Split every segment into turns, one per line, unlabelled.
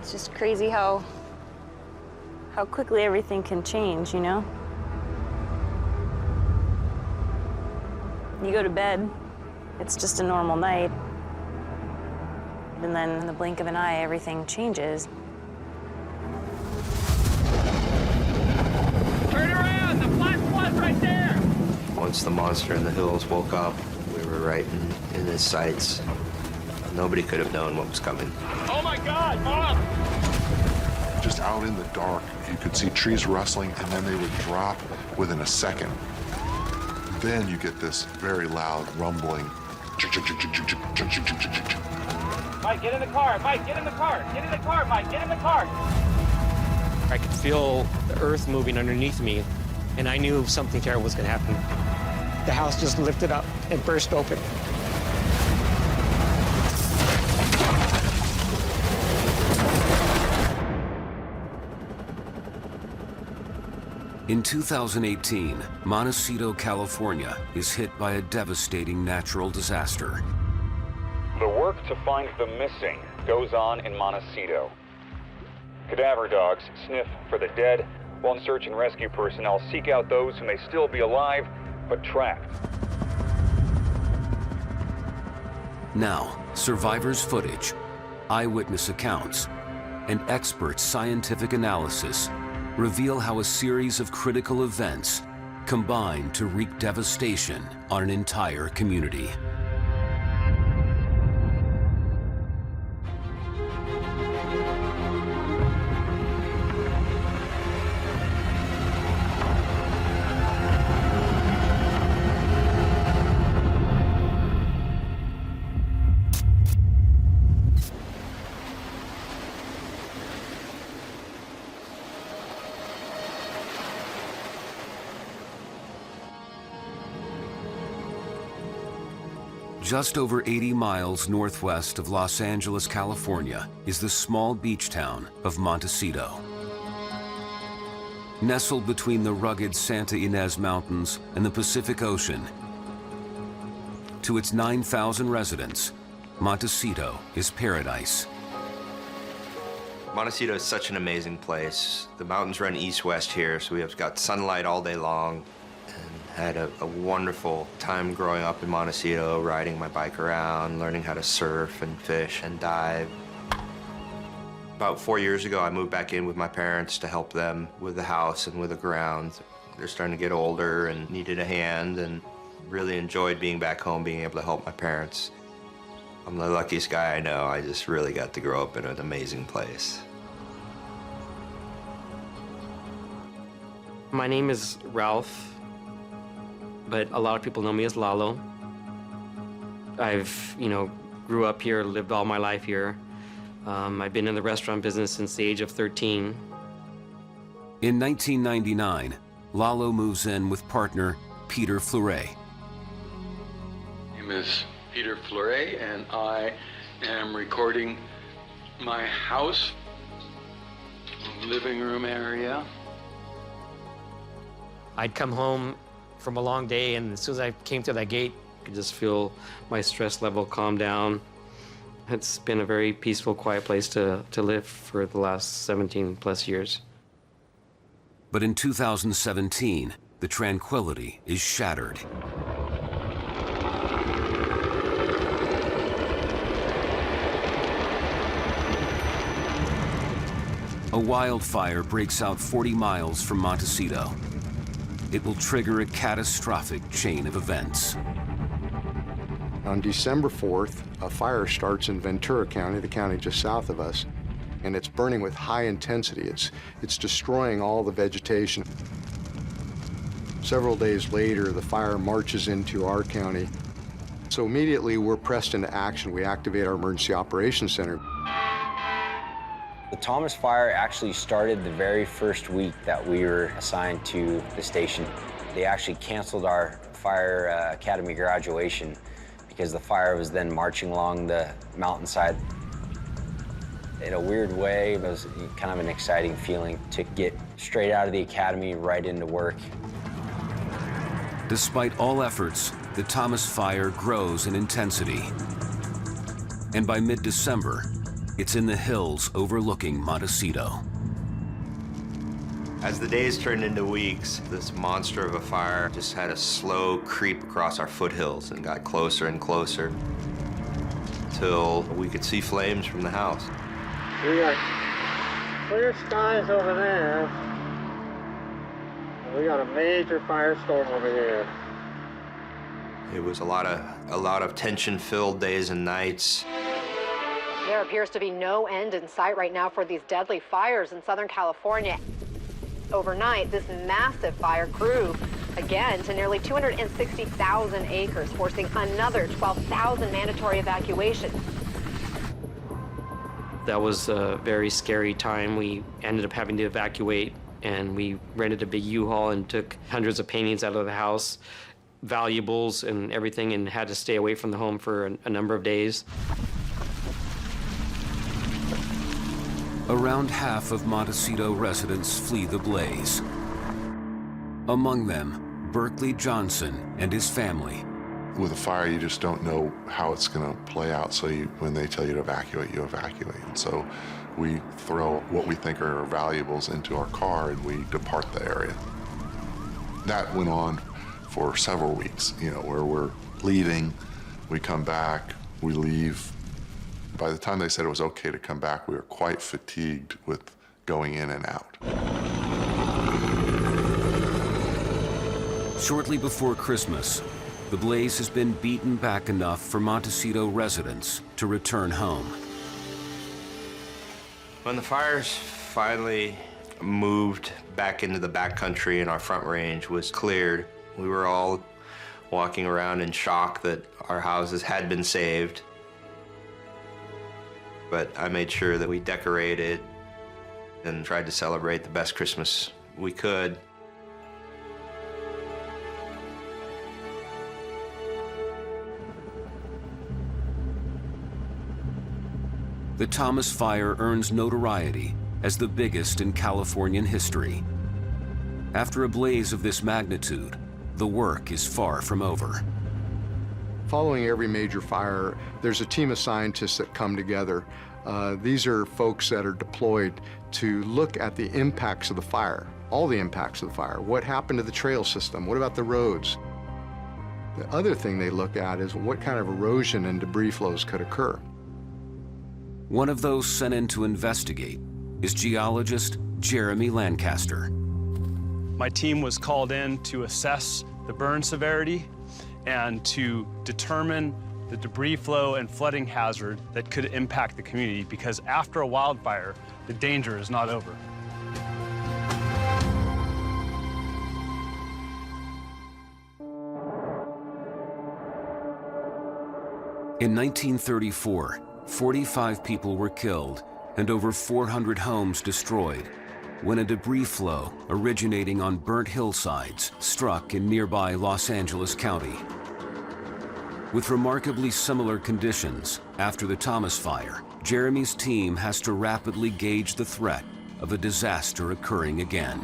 It's just crazy how quickly everything can change, you know? You go to bed, it's just a normal night. And then in the blink of an eye, everything changes.
Turn around, the black flood's right there!
Once the monster in the hills woke up, we were right in his sights. Nobody could have known what was coming.
Oh my God, Mom!
Just out in the dark, you could see trees rustling, and then they would drop within a second. Then you get this very loud rumbling.
Mike, get in the car! Mike, get in the car! Get in the car, Mike! Get in the car!
I could feel the earth moving underneath me, and I knew something terrible was going to happen. The house just lifted up and burst open.
In 2018, Montecito, California is hit by a devastating natural disaster.
The work to find the missing goes on in Montecito. Cadaver dogs sniff for the dead, while search and rescue personnel seek out those who may still be alive, but trapped.
Now, survivors' footage, eyewitness accounts, and expert scientific analysis reveal how a series of critical events combine to wreak devastation on an entire community. Just over 80 miles northwest of Los Angeles, California, is the small beach town of Montecito. Nestled between the rugged Santa Ynez Mountains and the Pacific Ocean, to its 9,000 residents, Montecito is paradise.
Montecito is such an amazing place. The mountains run east-west here, so we have got sunlight all day long. Had a wonderful time growing up in Montecito, riding my bike around, learning how to surf and fish and dive. About 4 years ago, I moved back in with my parents to help them with the house and with the ground. They're starting to get older and needed a hand, and really enjoyed being back home, being able to help my parents. I'm the luckiest guy I know. I just really got to grow up in an amazing place.
My name is Ralph, but a lot of people know me as Lalo. I've, grew up here, lived all my life here. I've been in the restaurant business since the age of 13.
In 1999, Lalo moves in with partner Peter Fleuret.
My name is Peter Fleuret, and I am recording my house, living room area.
I'd come home from a long day, and as soon as I came through that gate, I could just feel my stress level calm down. It's been a very peaceful, quiet place to live for the last 17 plus years.
But in 2017, the tranquility is shattered. A wildfire breaks out 40 miles from Montecito. It will trigger a catastrophic chain of events.
On December 4th, a fire starts in Ventura County, the county just south of us, and it's burning with high intensity. It's destroying all the vegetation. Several days later, the fire marches into our county. So immediately, we're pressed into action. We activate our Emergency Operations Center.
The Thomas Fire actually started the very first week that we were assigned to the station. They actually canceled our fire academy graduation because the fire was then marching along the mountainside. In a weird way, it was kind of an exciting feeling to get straight out of the academy right into work.
Despite all efforts, the Thomas Fire grows in intensity. And by mid-December, It's in the hills overlooking Montecito.
As the days turned into weeks, this monster of a fire just had a slow creep across our foothills and got closer and closer till we could see flames from the house.
We got clear skies over there. We got a major firestorm over here.
It was a lot of tension-filled days and nights.
There appears to be no end in sight right now for these deadly fires in Southern California. Overnight, this massive fire grew again to nearly 260,000 acres, forcing another 12,000 mandatory evacuations.
That was a very scary time. We ended up having to evacuate, and we rented a big U-Haul and took hundreds of paintings out of the house, valuables and everything, and had to stay away from the home for a number of days.
Around half of Montecito residents flee the blaze. Among them, Berkeley Johnson and his family.
With a fire, you just don't know how it's going to play out, so when they tell you to evacuate, you evacuate. And so we throw what we think are our valuables into our car and we depart the area. That went on for several weeks, where we're leaving, we come back, we leave. By the time they said it was okay to come back, we were quite fatigued with going in and out.
Shortly before Christmas, the blaze has been beaten back enough for Montecito residents to return home.
When the fires finally moved back into the backcountry and our front range was cleared, we were all walking around in shock that our houses had been saved. But I made sure that we decorated and tried to celebrate the best Christmas we could.
The Thomas Fire earns notoriety as the biggest in Californian history. After a blaze of this magnitude, the work is far from over.
Following every major fire, there's a team of scientists that come together. These are folks that are deployed to look at the impacts of the fire, all the impacts of the fire. What happened to the trail system? What about the roads? The other thing they look at is what kind of erosion and debris flows could occur.
One of those sent in to investigate is geologist Jeremy Lancaster.
My team was called in to assess the burn severity and to determine the debris flow and flooding hazard that could impact the community, because after a wildfire, the danger is not over.
In 1934, 45 people were killed and over 400 homes destroyed when a debris flow originating on burnt hillsides struck in nearby Los Angeles County. With remarkably similar conditions after the Thomas Fire, Jeremy's team has to rapidly gauge the threat of a disaster occurring again.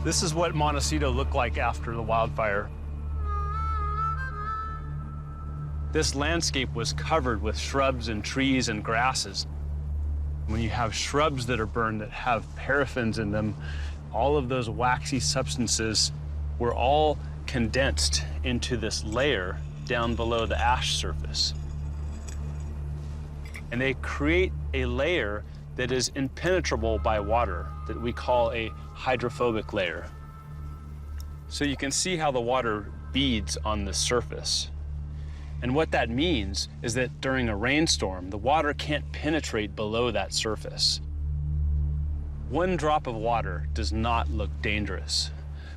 This is what Montecito looked like after the wildfire. This landscape was covered with shrubs and trees and grasses. When you have shrubs that are burned that have paraffins in them, all of those waxy substances were all condensed into this layer down below the ash surface. And they create a layer that is impenetrable by water that we call a hydrophobic layer. So you can see how the water beads on the surface. And what that means is that during a rainstorm, the water can't penetrate below that surface. One drop of water does not look dangerous.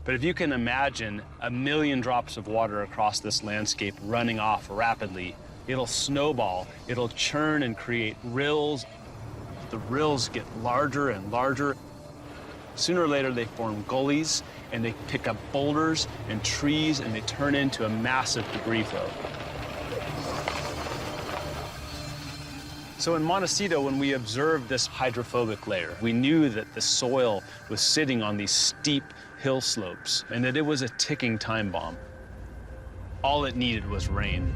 But if you can imagine 1 million drops of water across this landscape running off rapidly, it'll snowball, it'll churn and create rills. The rills get larger and larger. Sooner or later, they form gullies, and they pick up boulders and trees, and they turn into a massive debris flow. So in Montecito, when we observed this hydrophobic layer, we knew that the soil was sitting on these steep hill slopes and that it was a ticking time bomb. All it needed was rain.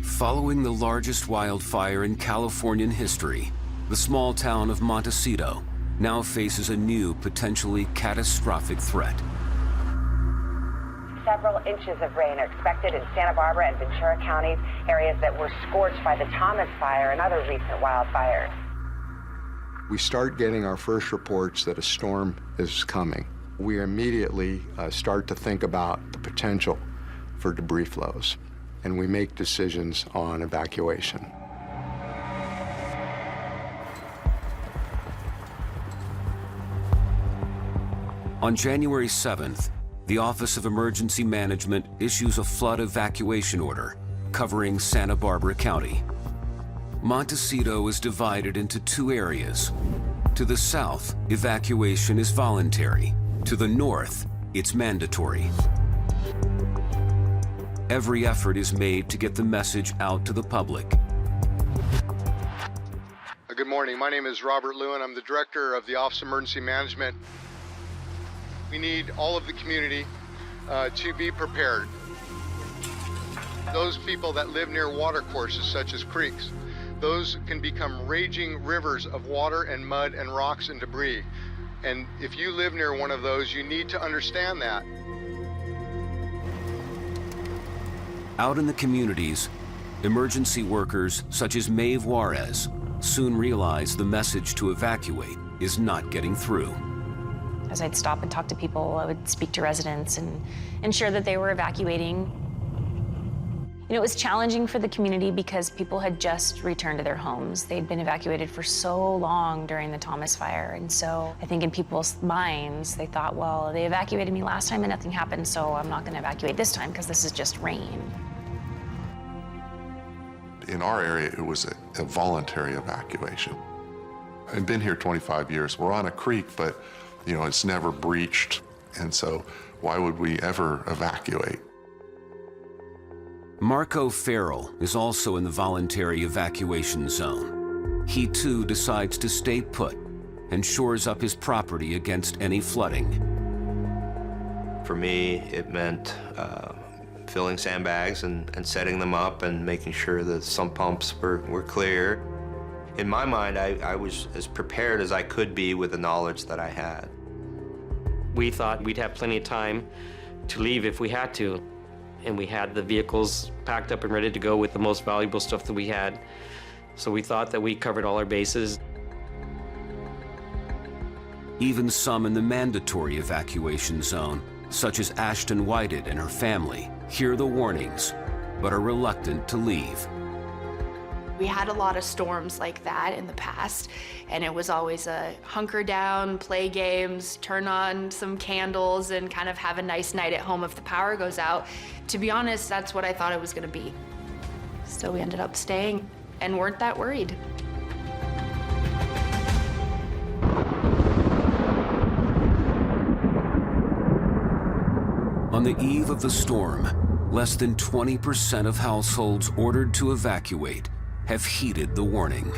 Following the largest wildfire in Californian history, the small town of Montecito now faces a new, potentially catastrophic threat.
Several inches of rain are expected in Santa Barbara and Ventura counties, areas that were scorched by the Thomas Fire and other recent wildfires.
We start getting our first reports that a storm is coming. We immediately start to think about the potential for debris flows, and we make decisions on evacuation.
On January 7th, the Office of Emergency Management issues a flood evacuation order covering Santa Barbara County. Montecito is divided into two areas. To the south, evacuation is voluntary. To the north, it's mandatory. Every effort is made to get the message out to the public.
Good morning. My name is Robert Lewin. I'm the director of the Office of Emergency Management. We need all of the community to be prepared. Those people that live near water courses, such as creeks, those can become raging rivers of water and mud and rocks and debris. And if you live near one of those, you need to understand that.
Out in the communities, emergency workers such as Maeve Juarez soon realize the message to evacuate is not getting through.
As I'd stop and talk to people, I would speak to residents and ensure that they were evacuating. You know, it was challenging for the community because people had just returned to their homes. They'd been evacuated for so long during the Thomas Fire. And so I think in people's minds, they thought, well, they evacuated me last time and nothing happened, so I'm not gonna evacuate this time because this is just rain.
In our area, it was a voluntary evacuation. I've been here 25 years. We're on a creek, but you know, it's never breached, and so why would we ever evacuate?
Marco Farrell is also in the voluntary evacuation zone. He too decides to stay put and shores up his property against any flooding.
For me, it meant filling sandbags and setting them up and making sure that sump pumps were clear. In my mind, I was as prepared as I could be with the knowledge that I had.
We thought we'd have plenty of time to leave if we had to, and we had the vehicles packed up and ready to go with the most valuable stuff that we had. So we thought that we covered all our bases.
Even some in the mandatory evacuation zone, such as Ashton Whited and her family, hear the warnings, but are reluctant to leave.
We had a lot of storms like that in the past, and it was always a hunker down, play games, turn on some candles, and kind of have a nice night at home if the power goes out. To be honest, that's what I thought it was gonna be. So we ended up staying and weren't that worried.
On the eve of the storm, less than 20% of households ordered to evacuate have heeded the warning.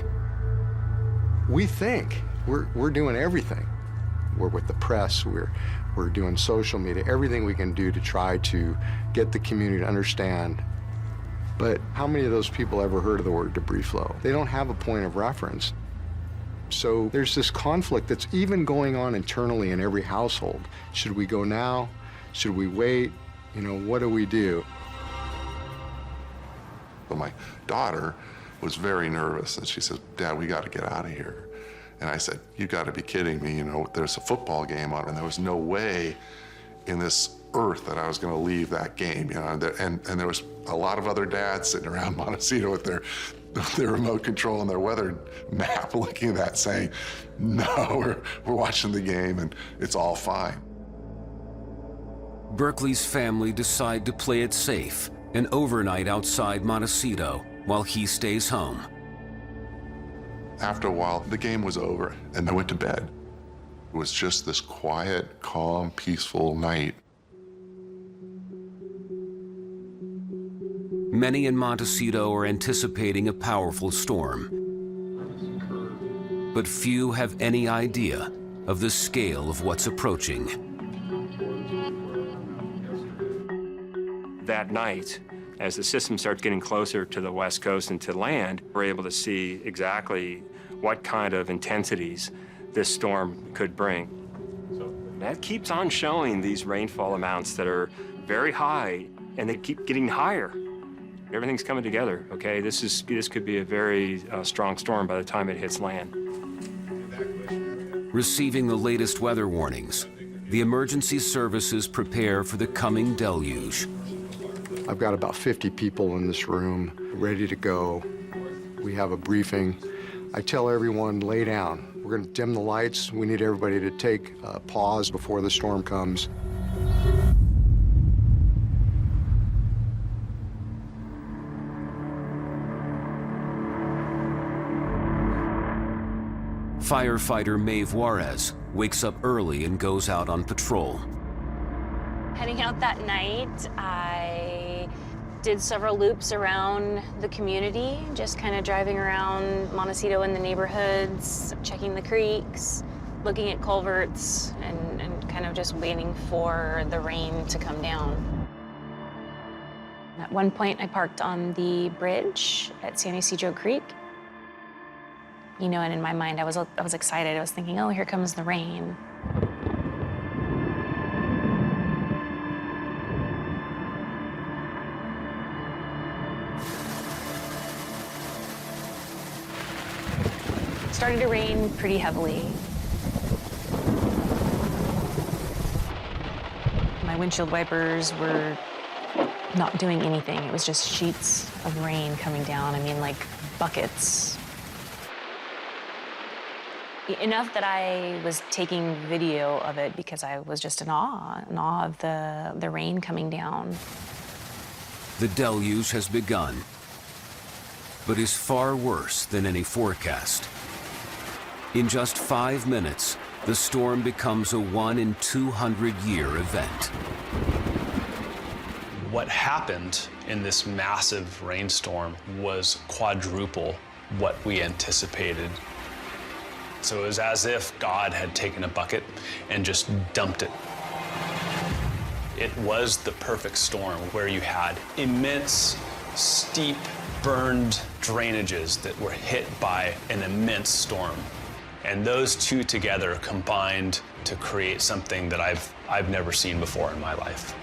We think we're doing everything. We're with the press, we're doing social media, everything we can do to try to get the community to understand. But how many of those people ever heard of the word debris flow? They don't have a point of reference. So there's this conflict that's even going on internally in every household. Should we go now? Should we wait? You know, what do we do?
But my daughter was very nervous, and she says, "Dad, we got to get out of here." And I said, "You got to be kidding me. You know, there's a football game on, and there was no way in this earth that I was going to leave that game." You know, and there was a lot of other dads sitting around Montecito with their remote control and their weather map, looking at that, saying, "No, we're watching the game, and it's all fine."
Berkeley's family decide to play it safe and overnight outside Montecito while he stays home.
After a while, the game was over, and I went to bed. It was just this quiet, calm, peaceful night.
Many in Montecito are anticipating a powerful storm, but few have any idea of the scale of what's approaching.
That night, as the system starts getting closer to the west coast and to land, we're able to see exactly what kind of intensities this storm could bring. So that keeps on showing these rainfall amounts that are very high, and they keep getting higher. Everything's coming together, okay? This could be a very strong storm by the time it hits land.
Receiving the latest weather warnings, the emergency services prepare for the coming deluge.
I've got about 50 people in this room ready to go. We have a briefing. I tell everyone, lay down. We're going to dim the lights. We need everybody to take a pause before the storm comes.
Firefighter Maeve Juarez wakes up early and goes out on patrol.
Heading out that night, I did several loops around the community, just kind of driving around Montecito in the neighborhoods, checking the creeks, looking at culverts, and kind of just waiting for the rain to come down. At one point, I parked on the bridge at San Ysidro Creek. You know, and in my mind, I was excited. I was thinking, oh, here comes the rain. It started to rain pretty heavily. My windshield wipers were not doing anything. It was just sheets of rain coming down. I mean, like buckets. Enough that I was taking video of it because I was just in awe of the rain coming down.
The deluge has begun, but is far worse than any forecast. In just 5 minutes, the storm becomes a 1 in 200-year event.
What happened in this massive rainstorm was quadruple what we anticipated. So it was as if God had taken a bucket and just dumped it. It was the perfect storm where you had immense, steep, burned drainages that were hit by an immense storm. And those two together combined to create something that I've never seen before in my life.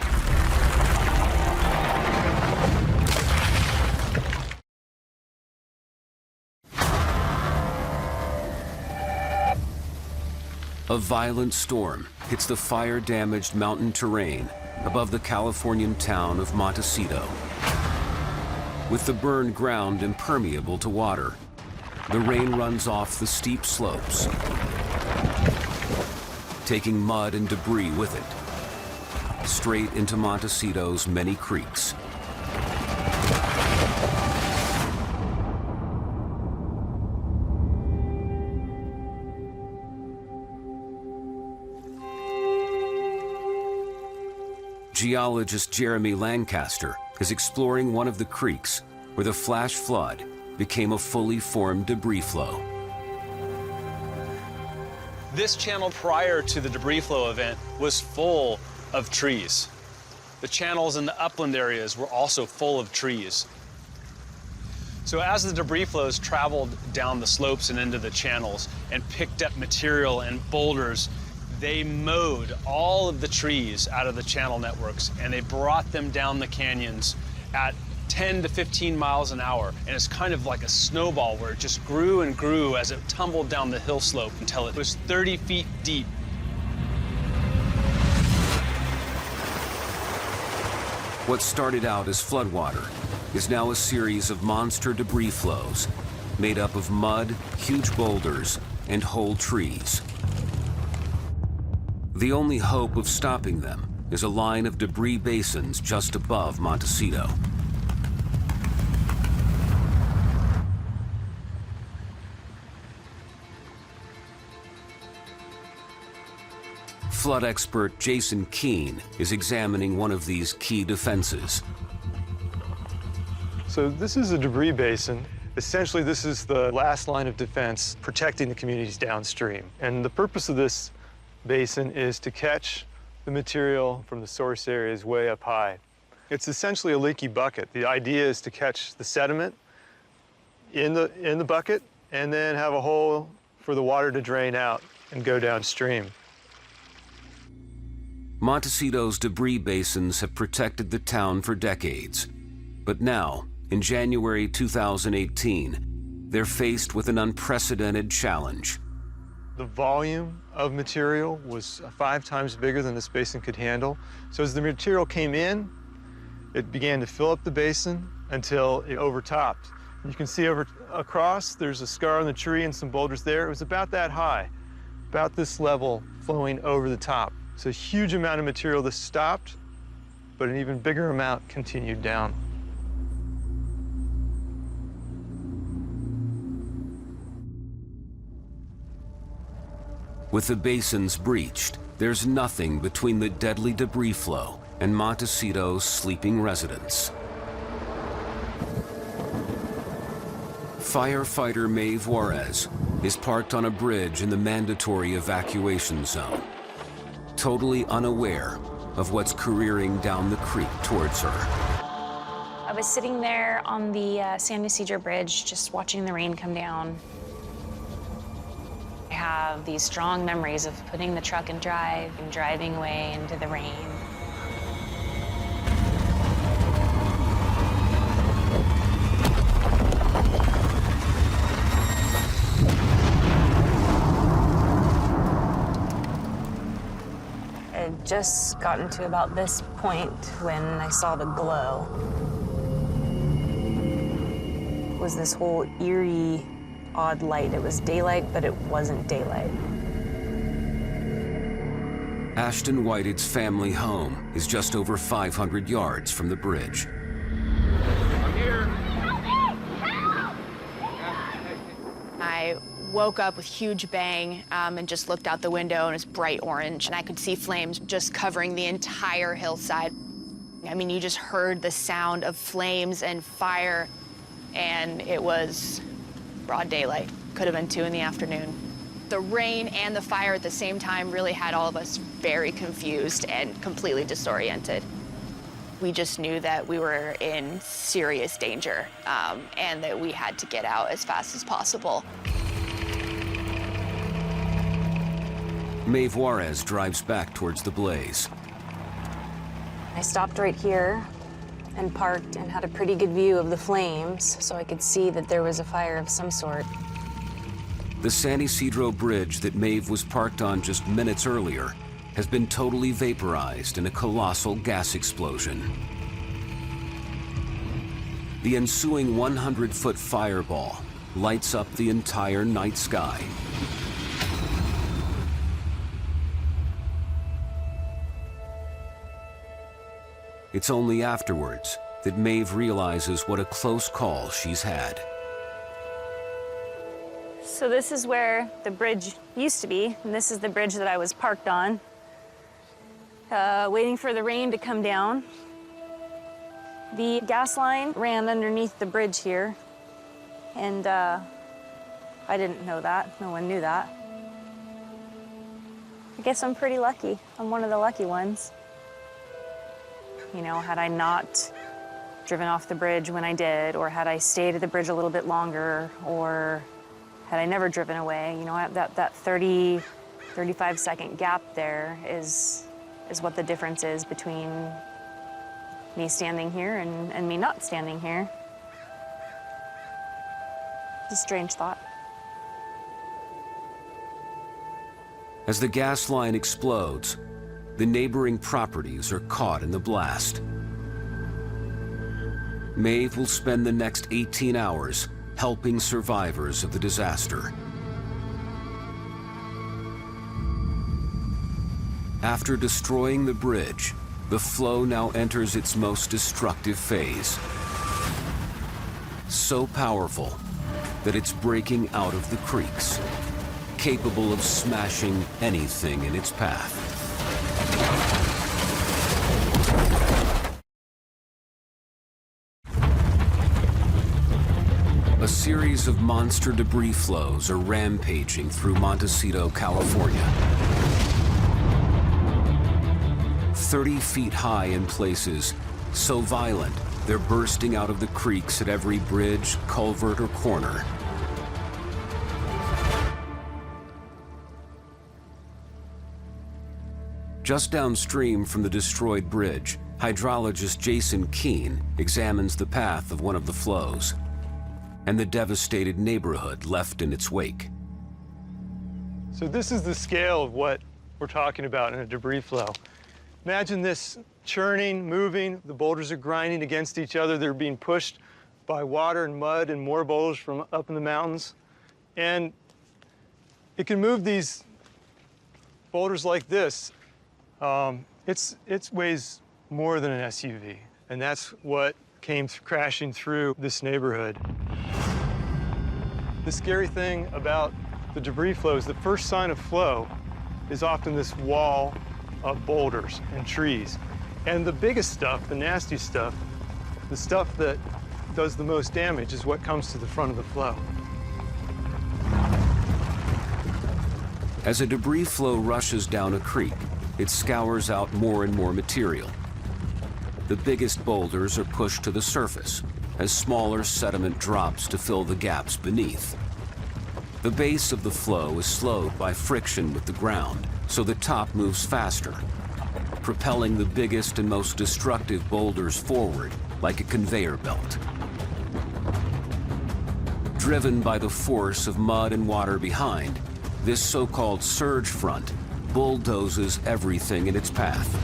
A violent storm hits the fire-damaged mountain terrain above the Californian town of Montecito. With the burned ground impermeable to water, the rain runs off the steep slopes, taking mud and debris with it, straight into Montecito's many creeks. Geologist Jeremy Lancaster is exploring one of the creeks where the flash flood became a fully formed debris flow.
This channel prior to the debris flow event was full of trees. The channels in the upland areas were also full of trees. So as the debris flows traveled down the slopes and into the channels and picked up material and boulders, they mowed all of the trees out of the channel networks and they brought them down the canyons at 10 to 15 miles an hour. And it's kind of like a snowball where it just grew and grew as it tumbled down the hill slope until it was 30 feet deep.
What started out as floodwater is now a series of monster debris flows made up of mud, huge boulders, and whole trees. The only hope of stopping them is a line of debris basins just above Montecito. Flood expert Jason Keene is examining one of these key defenses.
So this is a debris basin. Essentially, this is the last line of defense protecting the communities downstream. And the purpose of this basin is to catch the material from the source areas way up high. It's essentially a leaky bucket. The idea is to catch the sediment in the bucket and then have a hole for the water to drain out and go downstream.
Montecito's debris basins have protected the town for decades. But now, in January 2018, they're faced with an unprecedented challenge.
The volume of material was 5 times bigger than this basin could handle. So as the material came in, it began to fill up the basin until it overtopped. You can see across, there's a scar on the tree and some boulders there. It was about that high, about this level, flowing over the top. So a huge amount of material that stopped, but an even bigger amount continued down.
With the basins breached, there's nothing between the deadly debris flow and Montecito's sleeping residents. Firefighter Maeve Juarez is parked on a bridge in the mandatory evacuation zone, totally unaware of what's careering down the creek towards her.
I was sitting there on the San Ysidro Bridge, just watching the rain come down. I have these strong memories of putting the truck in drive and driving away into the rain. I had just gotten to about this point when I saw the glow. It was this whole eerie, odd light. It was daylight, but it wasn't daylight.
Ashton Whitehead's family home is just over 500 yards from the bridge.
I'm here.
I woke up with a huge bang and just looked out the window, and it was bright orange, and I could see flames just covering the entire hillside. I mean, you just heard the sound of flames and fire, and it was broad daylight. Could have been 2 in the afternoon. The rain and the fire at the same time really had all of us very confused and completely disoriented. We just knew that we were in serious danger and that we had to get out as fast as possible.
Maeve Juarez drives back towards the blaze.
I stopped right here and parked and had a pretty good view of the flames, so I could see that there was a fire of some sort.
The San Ysidro Bridge that Maeve was parked on just minutes earlier has been totally vaporized in a colossal gas explosion. The ensuing 100-foot fireball lights up the entire night sky. It's only afterwards that Maeve realizes what a close call she's had.
So this is where the bridge used to be, and this is the bridge that I was parked on, waiting for the rain to come down. The gas line ran underneath the bridge here, and I didn't know that. No one knew that. I guess I'm pretty lucky. I'm one of the lucky ones. You know, had I not driven off the bridge when I did, or had I stayed at the bridge a little bit longer, or had I never driven away, you know, that 30, 35-second gap there is what the difference is between me standing here and me not standing here. It's a strange thought.
As the gas line explodes, the neighboring properties are caught in the blast. Maeve will spend the next 18 hours helping survivors of the disaster. After destroying the bridge, the flow now enters its most destructive phase. So powerful that it's breaking out of the creeks, capable of smashing anything in its path. A series of monster debris flows are rampaging through Montecito, California. 30 feet high in places, so violent they're bursting out of the creeks at every bridge, culvert, or corner. Just downstream from the destroyed bridge, hydrologist Jason Keene examines the path of one of the flows and the devastated neighborhood left in its wake.
So this is the scale of what we're talking about in a debris flow. Imagine this churning, moving, the boulders are grinding against each other, they're being pushed by water and mud and more boulders from up in the mountains. And it can move these boulders like this. It weighs more than an SUV, and that's what came crashing through this neighborhood. The scary thing about the debris flow is the first sign of flow is often this wall of boulders and trees. And the biggest stuff, the nasty stuff, the stuff that does the most damage is what comes to the front of the flow.
As a debris flow rushes down a creek, it scours out more and more material. The biggest boulders are pushed to the surface as smaller sediment drops to fill the gaps beneath. The base of the flow is slowed by friction with the ground, so the top moves faster, propelling the biggest and most destructive boulders forward like a conveyor belt. Driven by the force of mud and water behind, this so-called surge front bulldozes everything in its path.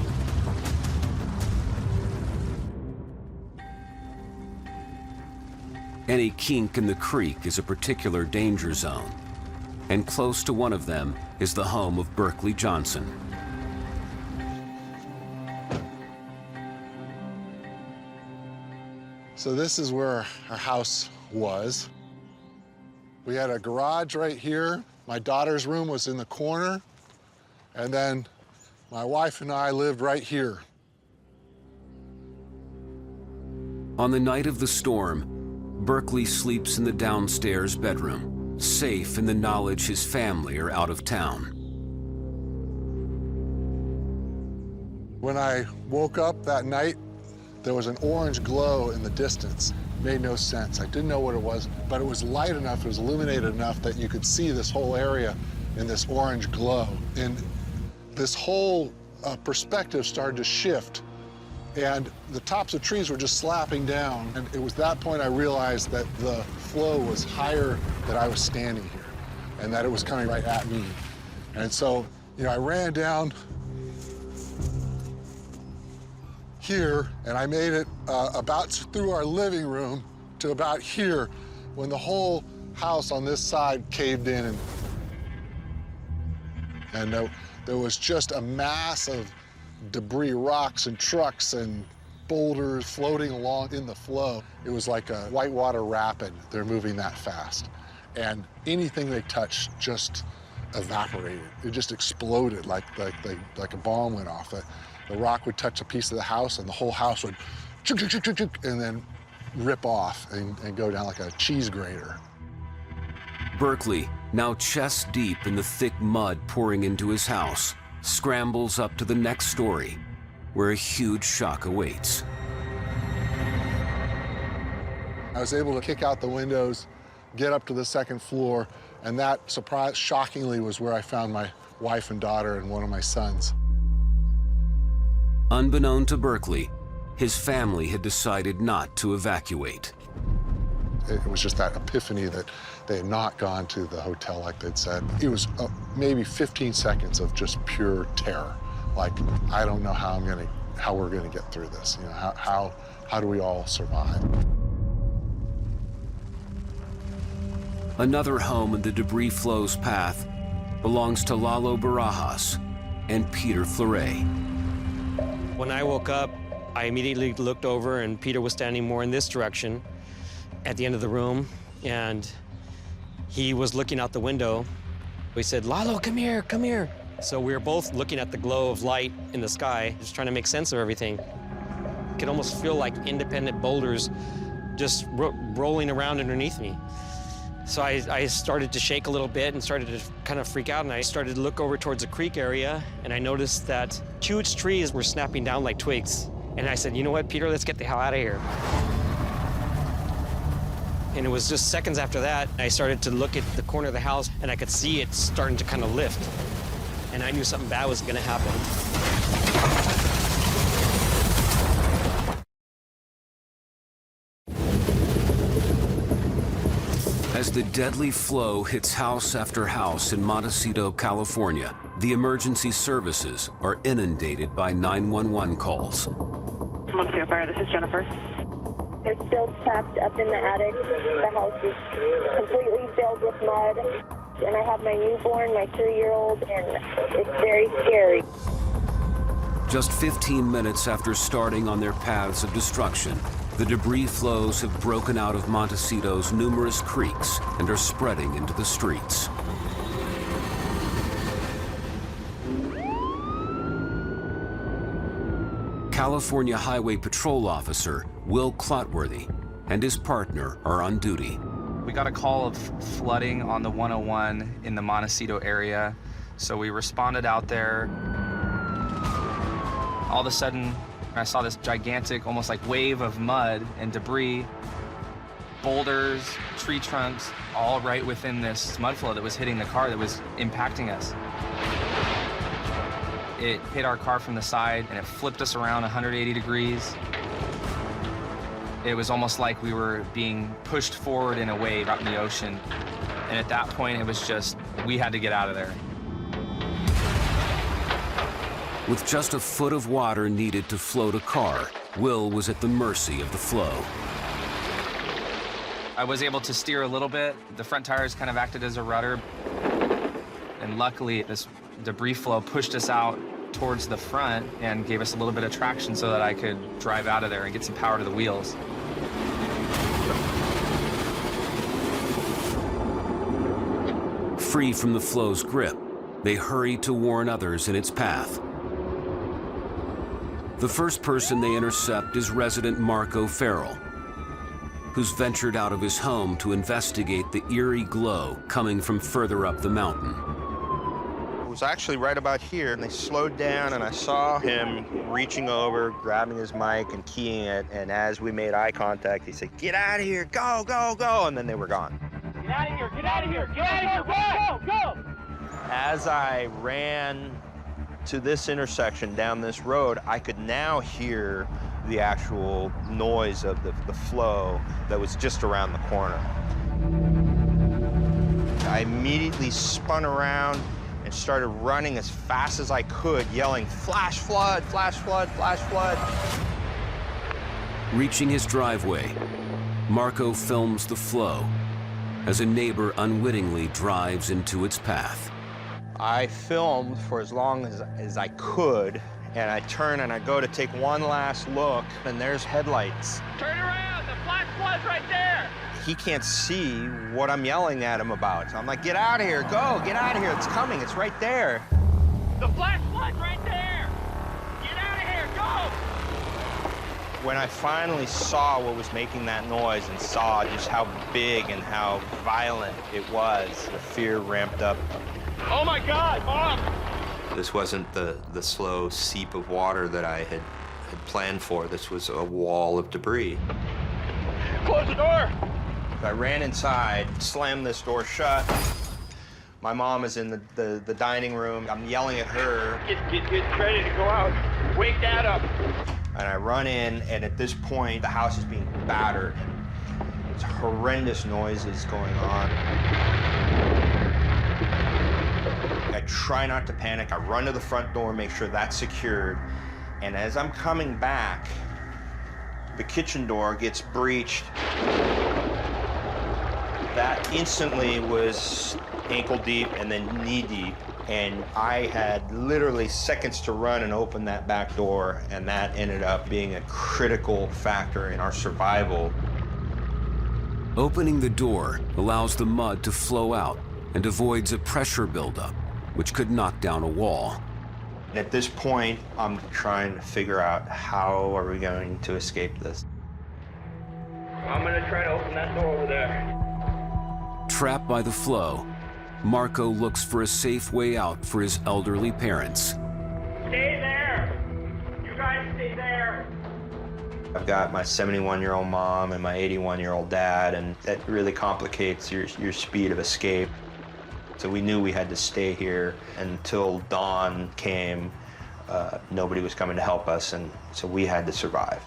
Any kink in the creek is a particular danger zone, and close to one of them is the home of Berkeley Johnson.
So this is where our house was. We had a garage right here. My daughter's room was in the corner. And then my wife and I lived right here.
On the night of the storm, Berkeley sleeps in the downstairs bedroom, safe in the knowledge his family are out of town.
When I woke up that night, there was an orange glow in the distance. It made no sense. I didn't know what it was, but it was light enough, it was illuminated enough that you could see this whole area in this orange glow. And this whole perspective started to shift, and the tops of trees were just slapping down. And it was that point I realized that the flow was higher than I was standing here, and that it was coming right at me. And so, I ran down here, and I made it about through our living room to about here, when the whole house on this side caved in, and there was just a mass of debris, rocks and trucks and boulders floating along in the flow. It was like a whitewater rapid. They're moving that fast. And anything they touched just evaporated. It just exploded like a bomb went off. The rock would touch a piece of the house, and the whole house would chuk, chuk, chuk, chuk, chuk, and then rip off and go down like a cheese grater.
Berkeley, now chest deep in the thick mud pouring into his house, scrambles up to the next story, where a huge shock awaits.
I was able to kick out the windows, get up to the second floor, and that, shockingly, was where I found my wife and daughter and one of my sons.
Unbeknown to Berkeley, his family had decided not to evacuate.
It was just that epiphany that they had not gone to the hotel like they'd said. It was maybe 15 seconds of just pure terror. Like, I don't know how we're gonna get through this. How do we all survive?
Another home in the debris flow's path belongs to Lalo Barajas and Peter Fleury.
When I woke up, I immediately looked over, and Peter was standing more in this direction at the end of the room, and he was looking out the window. We said, "Lalo, come here, come here." So we were both looking at the glow of light in the sky, just trying to make sense of everything. You could almost feel like independent boulders just rolling around underneath me. So I started to shake a little bit and started to kind of freak out, and I started to look over towards the creek area, and I noticed that huge trees were snapping down like twigs. And I said, you know what, Peter, let's get the hell out of here. And it was just seconds after that, I started to look at the corner of the house, and I could see it starting to kind of lift. And I knew something bad was gonna happen.
As the deadly flow hits house after house in Montecito, California, the emergency services are inundated by 911 calls.
Montecito Fire, this is Jennifer. They're still trapped up in the attic. The house is completely filled with mud. And I have my newborn, my 3-year-old, and it's very scary.
Just 15 minutes after starting on their paths of destruction, the debris flows have broken out of Montecito's numerous creeks and are spreading into the streets. California Highway Patrol Officer Will Clotworthy and his partner are on duty.
We got a call of flooding on the 101 in the Montecito area, so we responded out there. All of a sudden, I saw this gigantic, almost like wave of mud and debris, boulders, tree trunks, all right within this mud flow that was hitting the car that was impacting us. It hit our car from the side and it flipped us around 180 degrees. It was almost like we were being pushed forward in a wave out in the ocean. And at that point, it was just, we had to get out of there.
With just a foot of water needed to float a car, Will was at the mercy of the flow.
I was able to steer a little bit. The front tires kind of acted as a rudder. And luckily, this debris flow pushed us out towards the front and gave us a little bit of traction so that I could drive out of there and get some power to the wheels.
Free from the flow's grip, they hurry to warn others in its path. The first person they intercept is resident Marco Farrell, who's ventured out of his home to investigate the eerie glow coming from further up the mountain.
It was actually right about here, and they slowed down, and I saw him reaching over, grabbing his mic and keying it, and as we made eye contact, he said, "Get out of here, go, go, go," and then they were gone.
Get out of here, get out of here, get out of here, go, go!
As I ran to this intersection down this road, I could now hear the actual noise of the flow that was just around the corner. I immediately spun around and started running as fast as I could, yelling, "Flash flood, flash flood, flash flood."
Reaching his driveway, Marco films the flow as a neighbor unwittingly drives into its path.
I filmed for as long as I could, and I turn and I go to take one last look, and there's headlights.
Turn around, the flash flood's right there!
He can't see what I'm yelling at him about. So I'm like, "Get out of here, go, get out of here, it's coming, it's right there."
The flash flood's right there! Get out of here, go!
When I finally saw what was making that noise and saw just how big and how violent it was, the fear ramped up.
Oh my God, Mom!
This wasn't the slow seep of water that I had planned for. This was a wall of debris.
Close the door!
I ran inside, slammed this door shut. My mom is in the dining room. I'm yelling at her.
Get ready to go out. Wake Dad up.
And I run in, and at this point, the house is being battered. There's horrendous noises going on. I try not to panic. I run to the front door, make sure that's secured. And as I'm coming back, the kitchen door gets breached. That instantly was ankle deep and then knee deep. And I had literally seconds to run and open that back door, and that ended up being a critical factor in our survival.
Opening the door allows the mud to flow out and avoids a pressure buildup, which could knock down a wall.
And at this point, I'm trying to figure out how are we going to escape this.
I'm gonna try to open that door over there.
Trapped by the flow, Marco looks for a safe way out for his elderly parents.
Stay there! You guys stay there!
I've got my 71-year-old mom and my 81-year-old dad, and that really complicates your speed of escape. So we knew we had to stay here until dawn came. Nobody was coming to help us, and so we had to survive.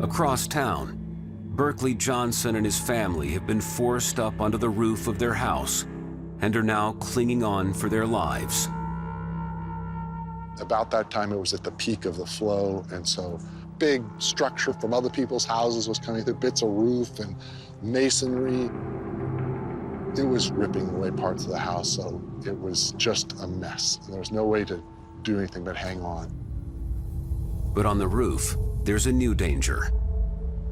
Across town, Berkeley Johnson and his family have been forced up onto the roof of their house and are now clinging on for their lives.
About that time, it was at the peak of the flow, and so big structure from other people's houses was coming through, bits of roof and masonry. It was ripping away parts of the house, so it was just a mess. There was no way to do anything but hang on.
But on the roof, there's a new danger.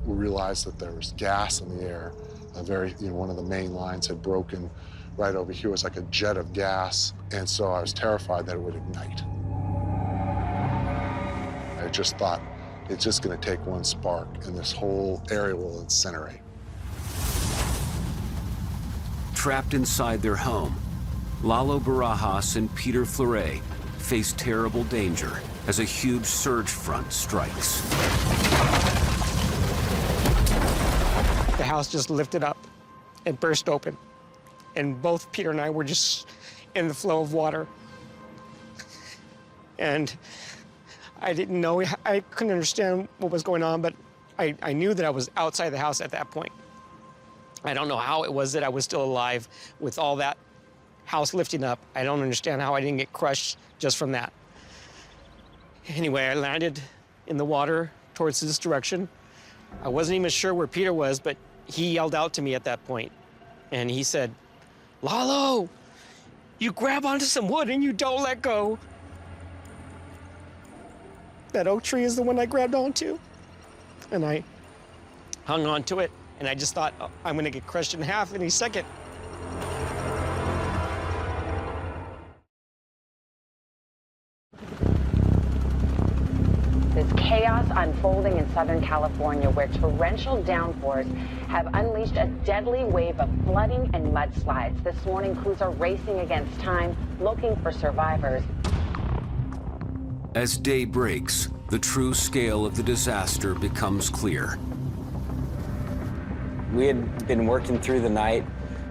We realized that there was gas in the air. One of the main lines had broken right over here. It was like a jet of gas, and so I was terrified that it would ignite. I just thought, it's just gonna take one spark and this whole area will incinerate.
Trapped inside their home, Lalo Barajas and Peter Fleury face terrible danger as a huge surge front strikes.
The house just lifted up and burst open. And both Peter and I were just in the flow of water. And I didn't know, I couldn't understand what was going on, but I knew that I was outside the house at that point. I don't know how it was that I was still alive with all that house lifting up. I don't understand how I didn't get crushed just from that. Anyway, I landed in the water towards this direction. I wasn't even sure where Peter was, but he yelled out to me at that point. And he said, "Lalo, you grab onto some wood and you don't let go." That oak tree is the one I grabbed onto. And I hung onto it, and I just thought, oh, I'm gonna get crushed in half any second.
This chaos unfolding in Southern California, where torrential downpours have unleashed a deadly wave of flooding and mudslides. This morning, crews are racing against time, looking for survivors.
As day breaks, the true scale of the disaster becomes clear.
We had been working through the night,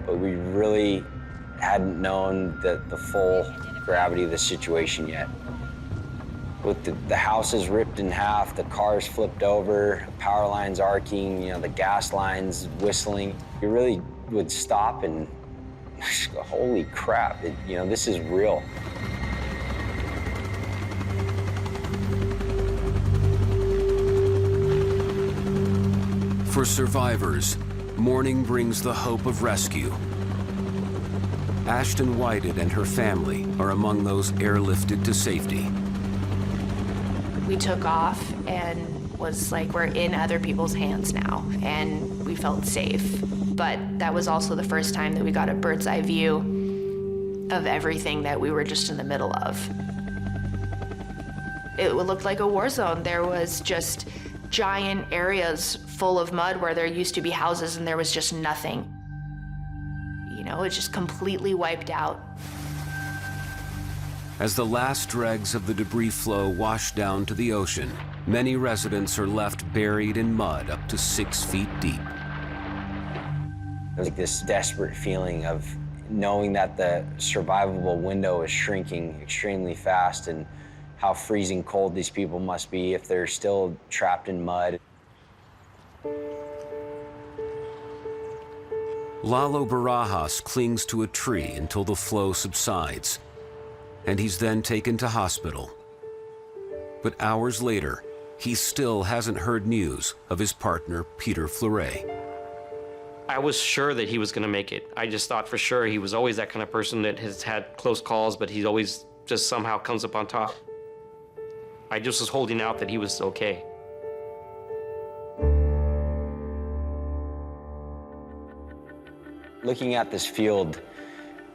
but we really hadn't known the full gravity of the situation yet. With the houses ripped in half, the cars flipped over, power lines arcing, the gas lines whistling, you really would stop and, holy crap, this is real.
For survivors, morning brings the hope of rescue. Ashton Whited and her family are among those airlifted to safety.
We took off and was like, we're in other people's hands now, and we felt safe. But that was also the first time that we got a bird's eye view of everything that we were just in the middle of. It looked like a war zone. There was just giant areas full of mud where there used to be houses, and there was just nothing. It just completely wiped out.
As the last dregs of the debris flow wash down to the ocean, many residents are left buried in mud up to 6 feet deep.
There's like this desperate feeling of knowing that the survivable window is shrinking extremely fast, and how freezing cold these people must be if they're still trapped in mud.
Lalo Barajas clings to a tree until the flow subsides, and he's then taken to hospital. But hours later, he still hasn't heard news of his partner, Peter Fleury.
I was sure that he was going to make it. I just thought for sure. He was always that kind of person that has had close calls, but he always just somehow comes up on top. I just was holding out that he was okay.
Looking at this field,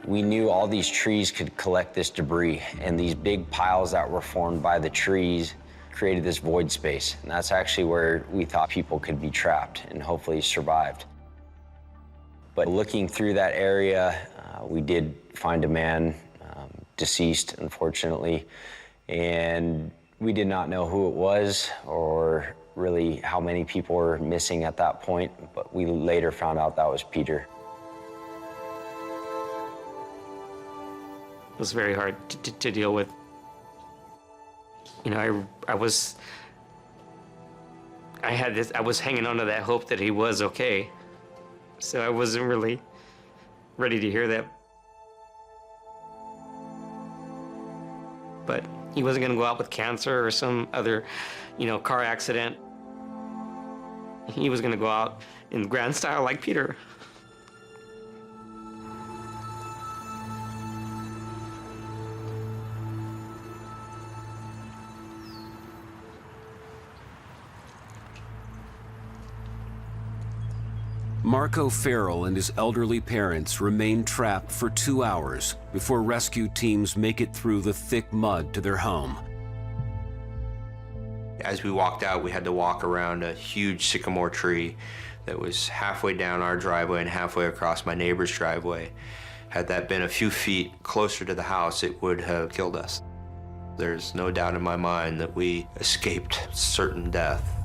we knew all these trees could collect this debris, and these big piles that were formed by the trees created this void space, and that's actually where we thought people could be trapped and hopefully survived. But looking through that area, we did find a man deceased, unfortunately, and we did not know who it was or really how many people were missing at that point, but we later found out that was Peter.
It was very hard to deal with. You know, I was hanging on to that hope that he was okay. So I wasn't really ready to hear that. But he wasn't going to go out with cancer or some other, you know, car accident. He was going to go out in grand style like Peter.
Marco Farrell and his elderly parents remain trapped for 2 hours before rescue teams make it through the thick mud to their home.
As we walked out, we had to walk around a huge sycamore tree that was halfway down our driveway and halfway across my neighbor's driveway. Had that been a few feet closer to the house, it would have killed us. There's no doubt in my mind that we escaped certain death.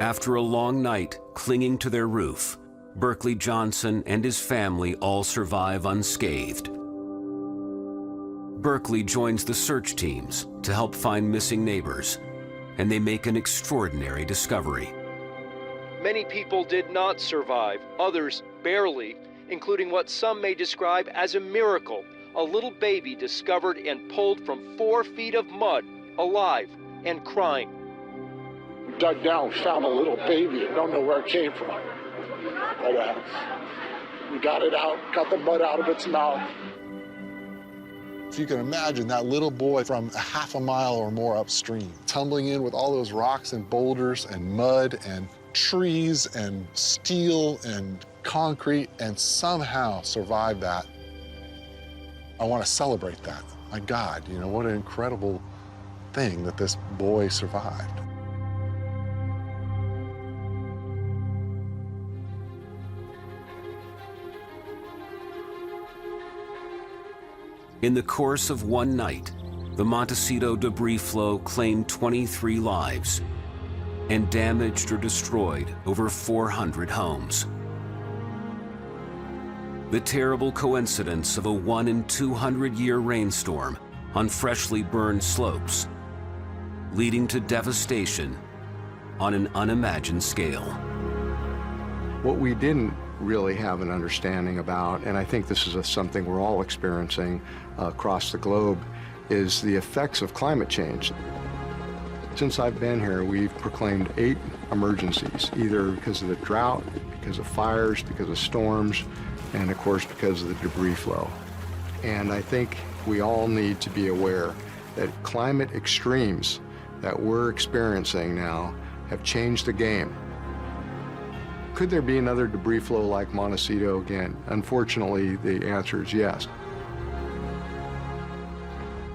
After a long night clinging to their roof, Berkeley Johnson and his family all survive unscathed. Berkeley joins the search teams to help find missing neighbors, and they make an extraordinary discovery.
Many people did not survive, others barely, including what some may describe as a miracle, a little baby discovered and pulled from 4 feet of mud, alive and crying.
We dug down, found a little baby, and don't know where it came from. But we got it out, got the mud out of its mouth.
If you can imagine that little boy from a half a mile or more upstream, tumbling in with all those rocks and boulders and mud and trees and steel and concrete, and somehow survive that. I want to celebrate that. My God, you know, what an incredible thing that this boy survived.
In the course of one night, the Montecito debris flow claimed 23 lives and damaged or destroyed over 400 homes. The terrible coincidence of a 1 in 200-year rainstorm on freshly burned slopes, leading to devastation on an unimagined scale.
What we didn't really have an understanding about, and I think this is something we're all experiencing across the globe, is the effects of climate change. Since I've been here, we've proclaimed 8 emergencies, either because of the drought, because of fires, because of storms, and of course because of the debris flow. And I think we all need to be aware that climate extremes that we're experiencing now have changed the game. Could there be another debris flow like Montecito again? Unfortunately, the answer is yes.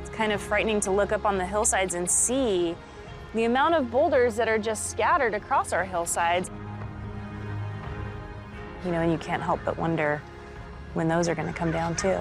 It's kind of frightening to look up on the hillsides and see the amount of boulders that are just scattered across our hillsides. You know, and you can't help but wonder when those are going to come down too.